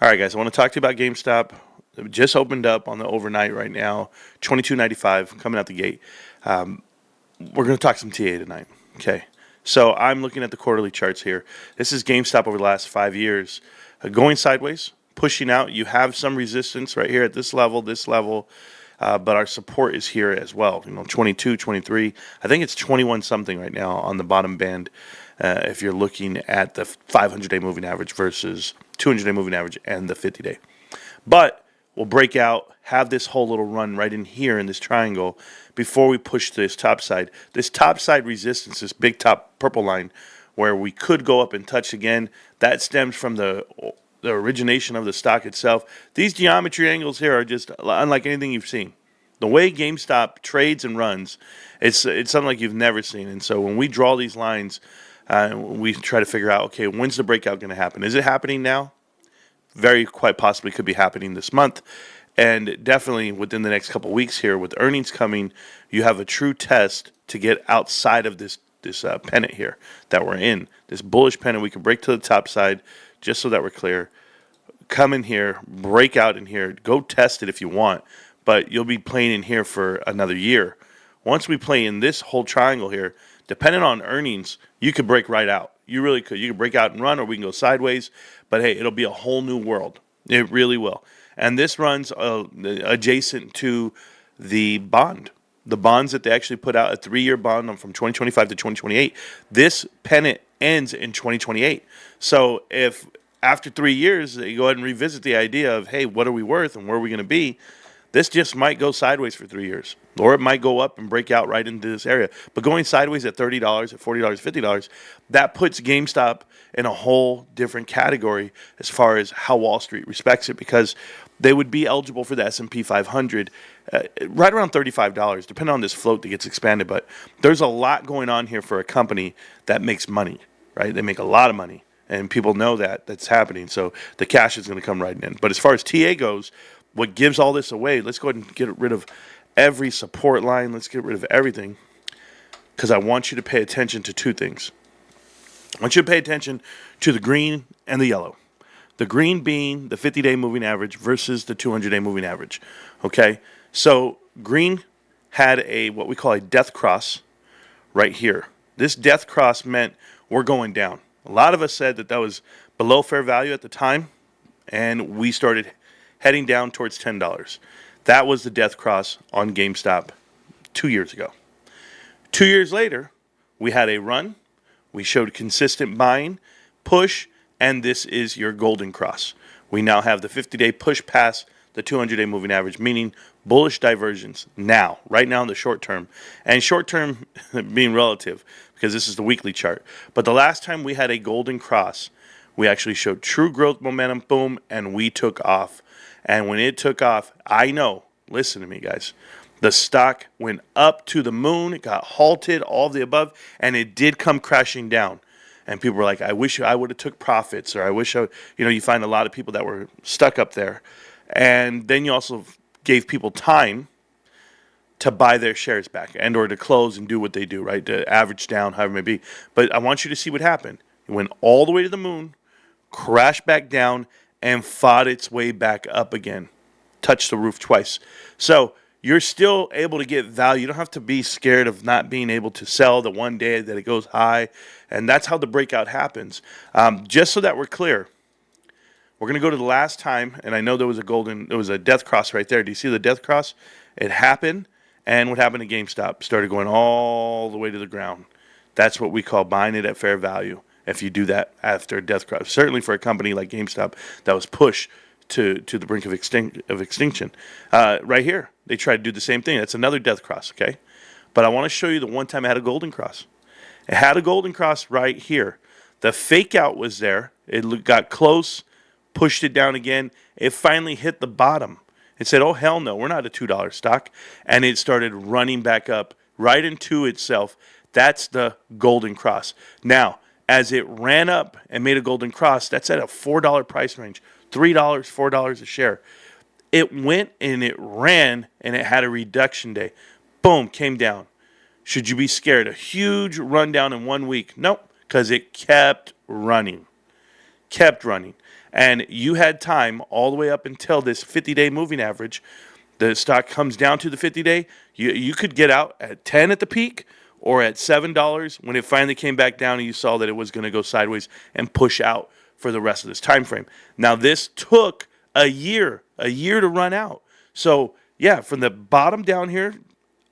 All right, guys, I want to talk to you about GameStop. It just opened up on the overnight right now, $22.95 coming out the gate. We're going to talk some TA tonight. Okay, so I'm looking at the quarterly charts here. This is GameStop over the last 5 years, going sideways, pushing out. You have some resistance right here at this level, but our support is here as well. 22, 23. I think it's 21 something right now on the bottom band. If you're looking at the 500-day moving average versus 200-day moving average and the 50-day. But we'll break out, have this whole little run right in here in this triangle before we push to this top side. This top side resistance, this big top purple line, where we could go up and touch again, that stems from the origination of the stock itself. These geometry angles here are just unlike anything you've seen. The way GameStop trades and runs, it's something like you've never seen. And so when we draw these lines, we try to figure out, okay, when's the breakout going to happen? Is it happening now? Very quite possibly could be happening this month. And definitely within the next couple of weeks here with earnings coming, you have a true test to get outside of this pennant here that we're in. This bullish pennant, we can break to the top side just so that we're clear. Come in here, break out in here, go test it if you want, but you'll be playing in here for another year. Once we play in this whole triangle here, depending on earnings, you could break right out. You really could. You could break out and run, or we can go sideways. But hey, it'll be a whole new world. It really will. And this runs adjacent to the bond. The bonds that they actually put out, a 3-year bond from 2025 to 2028. This pennant ends in 2028. So if after 3 years, they go ahead and revisit the idea of, hey, what are we worth and where are we going to be? This just might go sideways for 3 years. Or it might go up and break out right into this area. But going sideways at $30, at $40, $50, that puts GameStop in a whole different category as far as how Wall Street respects it, because they would be eligible for the S&P 500 right around $35, depending on this float that gets expanded. But there's a lot going on here for a company that makes money, right? They make a lot of money, and people know that that's happening. So the cash is going to come right in. But as far as TA goes, what gives all this away, let's go ahead and get rid of every support line. Let's get rid of everything, because I want you to pay attention to two things. I want you to pay attention to the green and the yellow. The green being the 50-day moving average versus the 200-day moving average. Okay? So green had a what we call a death cross right here. This death cross meant we're going down. A lot of us said that was below fair value at the time, and we started heading down towards $10. That was the death cross on GameStop 2 years ago. 2 years later, we had a run. We showed consistent buying, push, and this is your golden cross. We now have the 50-day push past the 200-day moving average, meaning bullish diversions now, right now in the short term. And short term being relative, because this is the weekly chart. But the last time we had a golden cross, we actually showed true growth momentum, boom, and we took off. And when it took off, I know, listen to me, guys, the stock went up to the moon, it got halted, all of the above, and it did come crashing down. And people were like, I wish I would have took profits, or I wish you find a lot of people that were stuck up there. And then you also gave people time to buy their shares back and or to close and do what they do, right, to average down, however it may be. But I want you to see what happened. It went all the way to the moon, crashed back down, and fought its way back up again. Touched the roof twice. So you're still able to get value. You don't have to be scared of not being able to sell the one day that it goes high. And that's how the breakout happens. Just so that we're clear, we're going to go to the last time. And I know there was a death cross right there. Do you see the death cross? It happened. And what happened to GameStop? Started going all the way to the ground. That's what we call buying it at fair value. If you do that after a death cross, certainly for a company like GameStop that was pushed to the brink of extinction. Right here, they tried to do the same thing. That's another death cross, okay? But I want to show you the one time it had a golden cross. It had a golden cross right here. The fake out was there. It got close, pushed it down again. It finally hit the bottom. It said, oh, hell no, we're not a $2 stock. And it started running back up right into itself. That's the golden cross. Now, as it ran up and made a golden cross, that's at a $4 price range, $3, $4 a share. It went and it ran and it had a reduction day. Boom, came down. Should you be scared? A huge rundown in 1 week? Nope, because it kept running. Kept running. And you had time all the way up until this 50-day moving average. The stock comes down to the 50-day. You could get out at 10 at the peak or at $7 when it finally came back down and you saw that it was going to go sideways and push out for the rest of this time frame. Now, this took a year to run out. So, yeah, from the bottom down here,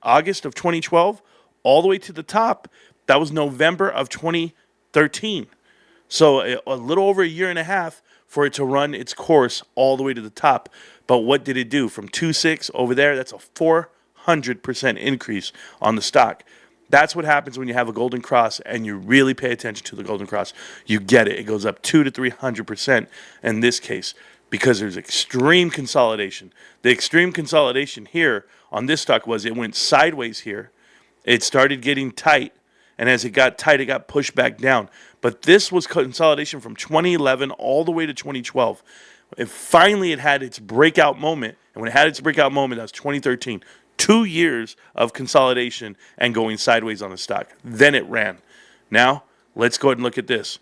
August of 2012, all the way to the top, that was November of 2013. So a little over a year and a half for it to run its course all the way to the top. But what did it do? From 2.6 over there, that's a 400% increase on the stock. That's what happens when you have a golden cross and you really pay attention to the golden cross. You get it. It goes up 200 to 300% in this case because there's extreme consolidation. The extreme consolidation here on this stock was it went sideways here. It started getting tight. And as it got tight, it got pushed back down. But this was consolidation from 2011 all the way to 2012. And finally, it had its breakout moment. And when it had its breakout moment, that was 2013. 2 years of consolidation and going sideways on the stock. Then it ran. Now, let's go ahead and look at this.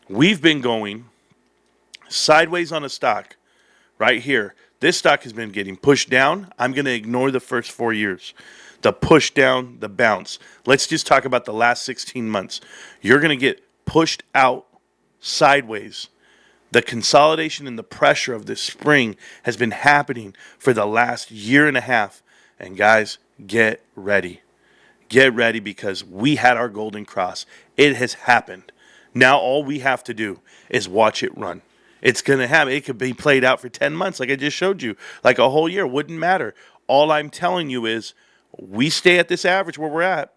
We've been going sideways on a stock right here. This stock has been getting pushed down. I'm going to ignore the first 4 years. The push down, the bounce. Let's just talk about the last 16 months. You're going to get pushed out sideways. The consolidation and the pressure of this spring has been happening for the last year and a half. And guys, get ready. Get ready because we had our golden cross. It has happened. Now all we have to do is watch it run. It's going to happen. It could be played out for 10 months like I just showed you. Like a whole year. Wouldn't matter. All I'm telling you is we stay at this average where we're at.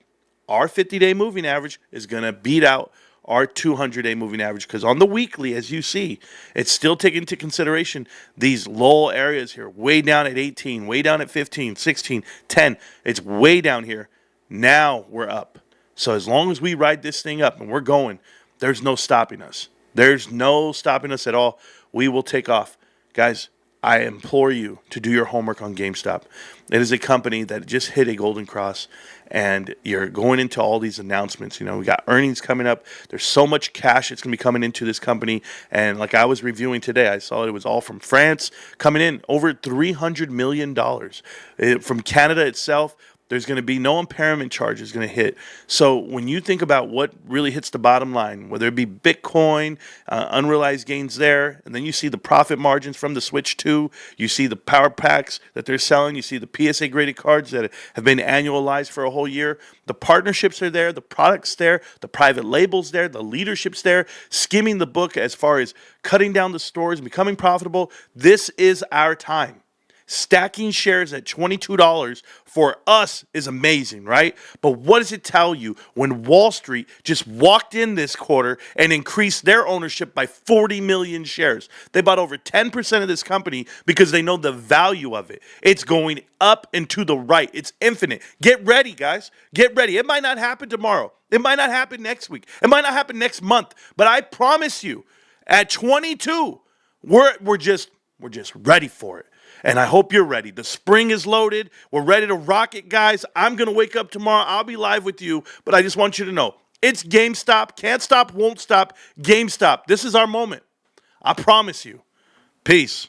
Our 50-day moving average is going to beat out our 200-day moving average because on the weekly, as you see, it's still taking into consideration these lull areas here, way down at 18, way down at 15, 16, 10. It's way down here. Now we're up. So as long as we ride this thing up and we're going, there's no stopping us. There's no stopping us at all. We will take off. Guys, I implore you to do your homework on GameStop. It is a company that just hit a golden cross, and you're going into all these announcements. You know, we got earnings coming up. There's so much cash that's going to be coming into this company. And like I was reviewing today, I saw it was all from France coming in, over $300 million. From Canada itself, there's going to be no impairment charges going to hit. So when you think about what really hits the bottom line, whether it be Bitcoin, unrealized gains there, and then you see the profit margins from the Switch 2, you see the power packs that they're selling, you see the PSA graded cards that have been annualized for a whole year. The partnerships are there, the products there, the private labels there, the leadership's there, skimming the book as far as cutting down the stores and becoming profitable. This is our time. Stacking shares at $22 for us is amazing, right? But what does it tell you when Wall Street just walked in this quarter and increased their ownership by 40 million shares? They bought over 10% of this company because they know the value of it. It's going up and to the right. It's infinite. Get ready, guys. Get ready. It might not happen tomorrow. It might not happen next week. It might not happen next month. But I promise you, at 22, we're just ready for it. And I hope you're ready. The spring is loaded. We're ready to rock it, guys. I'm going to wake up tomorrow. I'll be live with you. But I just want you to know, it's GameStop. Can't stop, won't stop. GameStop. This is our moment. I promise you. Peace.